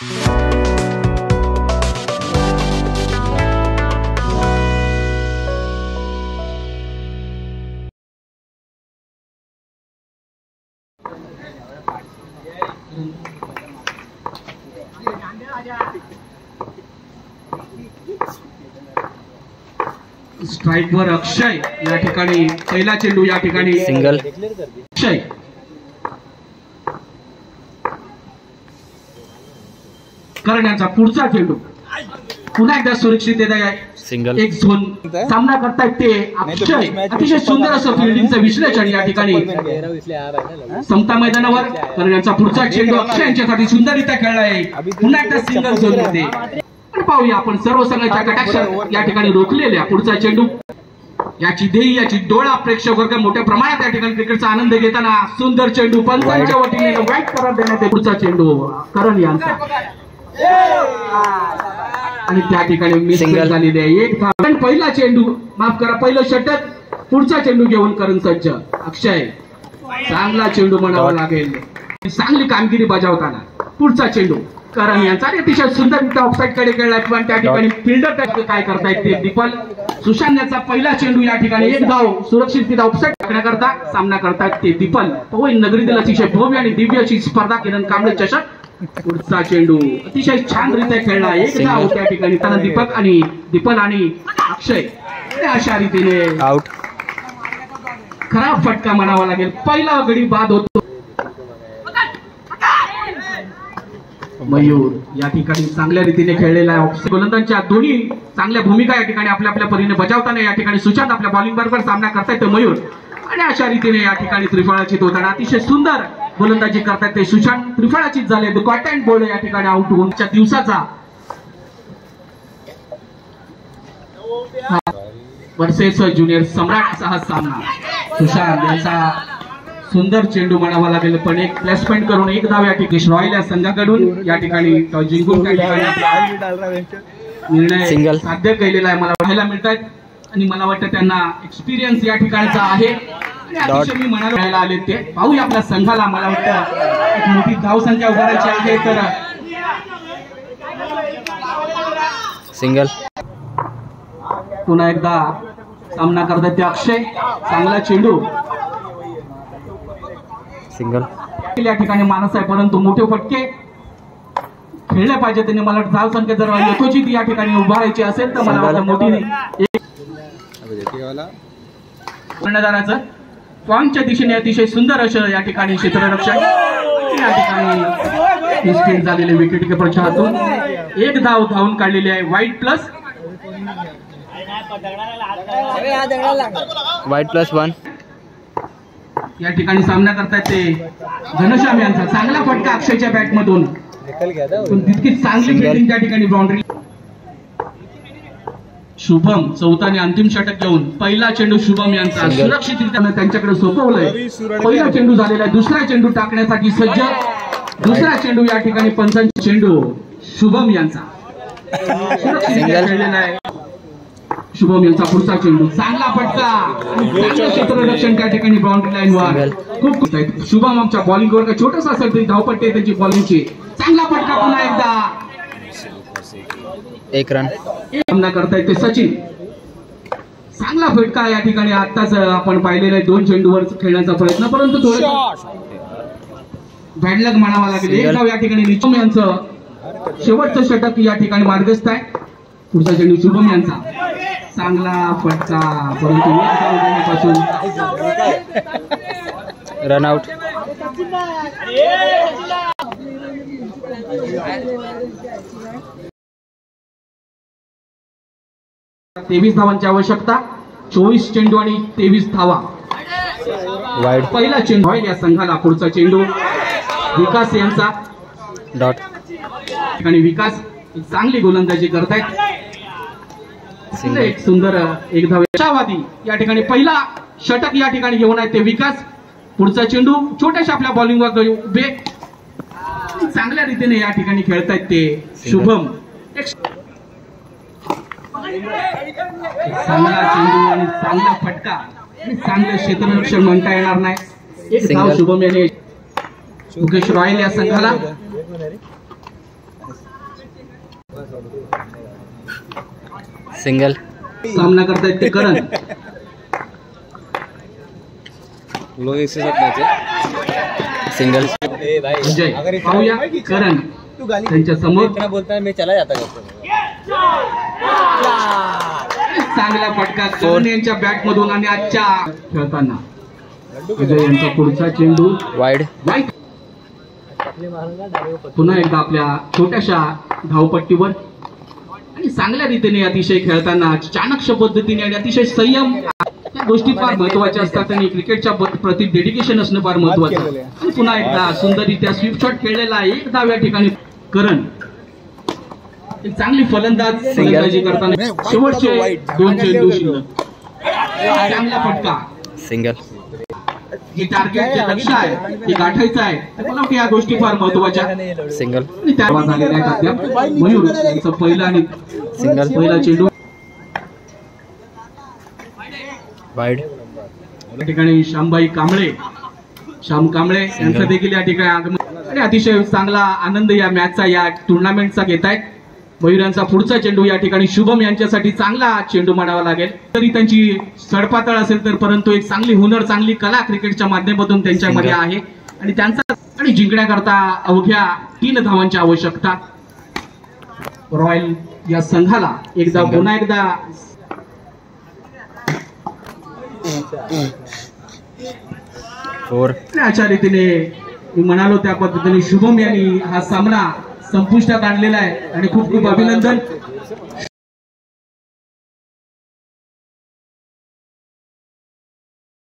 स्ट्राइकवर अक्षय या ठिकाणी पहिला चेंडू या ठिकाणी सिंगल अक्षय करण्याचा पुढचा चेंडू पुन्हा एकदा सुरक्षित सिंगल एक झोन सामना करतायत ते अक्षय अतिशय सुंदर असं फिल्डिंगचं विश्लेषण या ठिकाणी समता मैदानावर करण्याचा पुढचा चेंडू अक्षय यांच्यासाठी सुंदररित्या खेळला आहे पुन्हा एकदा सिंगल झोन मध्ये पाहूया आपण सर्व संघाच्या कटाक्ष या ठिकाणी रोखलेल्या पुढचा चेंडू याची देही याची डोळा प्रेक्षक वर्ग मोठ्या प्रमाणात या ठिकाणी क्रिकेटचा आनंद घेताना सुंदर चेंडू पंचांच्या वतीने वाईट परत देण्यात पुढचा चेंडू करण यांचा आणि त्या ठिकाणी मिस झालेली आहे एक धाव पहिला चेंडू माफ करा पहिलं षटक पुढचा चेंडू घेऊन करण सज्ज अक्षय चांगला चेंडू म्हणावा लागेल चांगली कामगिरी बजावताना पुढचा चेंडू करण यांचा अतिशय सुंदर ऑफसाईड कडे खेळला पण त्या ठिकाणी फिल्डर काय करतायत ते दीपल सुशांत यांचा पहिला चेंडू या ठिकाणी एक धाव सुरक्षितरित्या ऑफसाईड टाकण्याकरता सामना करतायत ते दीपल नगरीतील अतिशय भव्य आणि दिव्य अशी स्पर्धा किरण कांबळे चषक पुढचा चेंडू अतिशय छान रित्या खेळला एक धाव त्या ठिकाणी त्यांना दीपल आणि अक्षय अशा रीतीने आउट खराब फटका म्हणावा लागेल पहिला गडी बाद होतो मयूर या ठिकाणी चांगल्या रीतीने खेळलेला आहे गोलंदाजांच्या दोन्ही चांगल्या भूमिका या ठिकाणी आपल्या आपल्या परीने बजावताना या ठिकाणी सुशांत आपल्या बॉलिंग बरोबर सामना करतायत मयूर आणि अशा रीतीने या ठिकाणी त्रिफळाची होताना अतिशय सुंदर गोलंदाजी करतायत ते सुशांत त्रिफळाचीत झाले कॉट अँड बोल्ड या ठिकाणी आउट होऊनच्या दिवसाचा वर्सेस ज्युनियर सम्राटचा हा सामना सुशांत यांचा सुंदर चेंडू म्हणावा लागेल पण एक प्लेसमेंट करून एक धाव या ठिकाणी रॉयल या संघाकडून या ठिकाणी जिंकून निर्णय साध्य केलेला आहे मला पाहायला मिळतात आणि मला वाटतं त्यांना एक्सपिरियन्स या ठिकाणचा आहे मी म्हणायला आले ते पाहूया आपल्या संघाला मला वाटतं एक मोठी धावसंख्या उभारायची आहे तर सिंगल पुन्हा एकदा सामना करतात ते अक्षय चांगला चेंडू सिंगल या ठिकाणी माणूस आहे परंतु मोठे फटके खेळले पाहिजे त्यांनी मला धाव संख्या जर यथोचित या ठिकाणी उभारायची असेल तर मला वाटतं मोठी कर्णधाराचं पॉईंटच्या दिशेने अतिशय सुंदर असं या ठिकाणी क्षेत्ररक्षण या ठिकाणी स्पिन झालेले विकेट किपरच्या हातून एक धाव धावून काढलेली आहे वाईट प्लस 1 या ठिकाणी सामना करतायत ते घनश्याम यांचा चांगला फटका अक्षयच्या बॅट मधून तितकी चांगली फिल्डिंग त्या ठिकाणी बाउंड्री शुभम चौथा आणि अंतिम षटक घेऊन पहिला चेंडू शुभम यांचा सुरक्षितरित्या त्यांच्याकडे सोपवलंय पहिला चेंडू झालेला आहे दुसरा चेंडू टाकण्यासाठी सज्ज दुसरा चेंडू या ठिकाणी पंचांचा चेंडू शुभम यांचा सुरक्षितरित्या खेळलेला आहे शुभम यांचा पुढचा चेंडू चांगला फटका क्षेत्ररक्षण त्या ठिकाणी बाउंड्री लाईन वर खूप शुभम आमच्या बॉलिंग वर छोटस असेल तरी धावपट्टी आहे त्यांची बॉलिंगची चांगला फटका पुन्हा एकदा एक रन सामना करतायत ते सचिन चांगला फटका या ठिकाणी आताच आपण पाहिलेला आहे 2 चेंडूवर खेळण्याचा प्रयत्न परंतु थोडं बॅडलक म्हणावा लागेल एक धाव या ठिकाणी निचम यांचं शेवटचं षटक या ठिकाणी मार्गस्थ आहे पुढचा चेंडू शुभम यांचा चांगला फटका परंतु पासून रन आउट तेवीस धावांची आवश्यकता 24 चेंडू आणि 23 धावा वाईड पहिला चेंडू या संघाला पुढचा चेंडू विकास यांचा डॉट ठिकाणी विकास चांगली गोलंदाजी करतायत एक सुंदर एक धाव आशावादी या ठिकाणी पहिला षटक या ठिकाणी घेऊन आहे ते विकास पुढचा चेंडू छोट्याशा आपल्या बॉलिंगवर उभे चांगल्या रीतीने या ठिकाणी खेळतायत ते शुभम चांगला चेंडू आणि चांगला फटका आणि चांगलं क्षेत्ररक्षण म्हणता येणार नाही एक धाव शुभम याने मुकेश रॉयल या संघाला सिंगल सामना करतायत ते करण. सिंगल विजय पाहूया करण त्यांच्या समोर बोलता मैं चला जाता चांगला फटका करण यांच्या बॅट मधून आणि आजच्या खेळताना विजय यांचा पुढचा चेंडू वाईड. पुन्हा एकदा आपल्या छोट्याशा धावपट्टीवर आणि चांगल्या रीतीने अतिशय खेळताना चाणक्य पद्धतीने आणि अतिशय संयम या गोष्टी फार महत्वाच्या असतात आणि क्रिकेटच्या प्रति डेडिकेशन असणं फार महत्वाचं. आणि पुन्हा एकदा सुंदररित्या स्वीप शॉट खेळलेला आहे. एक धाव या ठिकाणी करण एक चांगली फलंदाजी करताना शेवटचे 2 चेंडू शिल्लक. चांगला फटका. सिंगल ही टार्गेट जे लक्ष्य आहे ते गाठायचं आहे. मला वाटतं या गोष्टी फार महत्वाच्या. सिंगल आणि त्या झालेल्या आहेत अद्याप. मयूर यांचं पहिला आणि सिंगल पहिला चेंडू वाईड. या ठिकाणी श्याम कांबळे यांचं देखील या ठिकाणी आगमन आणि अतिशय चांगला आनंद या मॅचचा या टुर्नामेंटचा घेत आहेत. मयूर यांचा पुढचा चेंडू या ठिकाणी शुभम यांच्यासाठी चांगला चेंडू मानावा लागेल. तरी त्यांची सडपातळ असेल तर परंतु एक चांगली हुनर चांगली कला क्रिकेटच्या माध्यमातून त्यांच्यामध्ये आहे आणि त्यांचा आणि जिंकण्याकरता अवघ्या 3 धावांची आवश्यकता. रॉयल या संघाला एकदा पुन्हा एकदा फोर. अशा रीतीने मी म्हणालो त्या पद्धतीने शुभम यांनी हा सामना संपुष्टात आणलेला आहे आणि खूप खूप अभिनंदन.